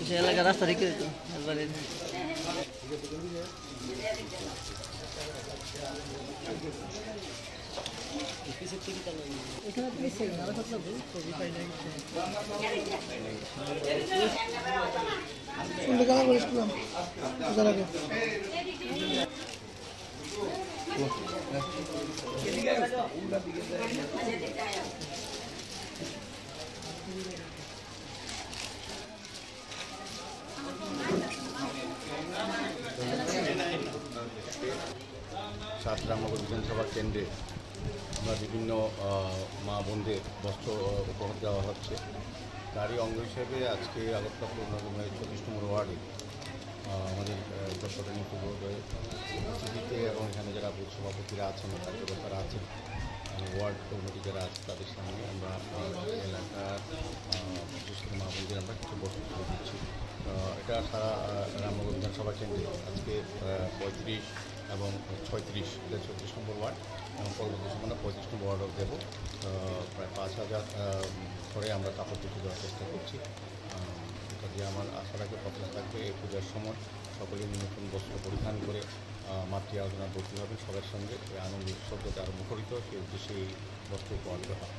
সে এলাকার রাস্তা রেখে দিত রামনগর বিধানসভা কেন্দ্রে আমরা বিভিন্ন মা বোনদের বস্ত্র উপহার দেওয়া হচ্ছে। তারই অঙ্গ হিসেবে আজকে আগরতলা পৌরনগর 34 নম্বর ওয়ার্ডে আমাদের দর্শকনী পূর্বোদয় টিভিতে এবং এখানে যারা বুথ সভাপতিরা আছেন, কার্যকর্তারা আছেন, ওয়ার্ড কমিটি যারা আছে তাদের সামনে আমরা এলাকার বিশেষ করে মা বোনদের আমরা কিছু বস্ত্র তুলে দিচ্ছি। এটা সারা রামনগর বিধানসভা কেন্দ্রে আজকে 35 এবং 36 নম্বর ওয়ার্ড এবং পরবর্তী সময় 35 নম্বর ওয়ার্ডও দেবো। প্রায় 5000 করে আমরা কাপড় তুলে দেওয়ার চেষ্টা করছি। কাজে আমার আশা রাখে প্রত্যাশা থাকবে এই পূজার সময় সকলেই নতুন বস্ত্র পরিধান করে মাতৃ আরাধনা করতে হবে, সবার সঙ্গে আনন্দ উৎসব যাতে আরও মুখরিত সেই উদ্দেশ্যে এই বস্ত্র উপহার দেওয়া হয়।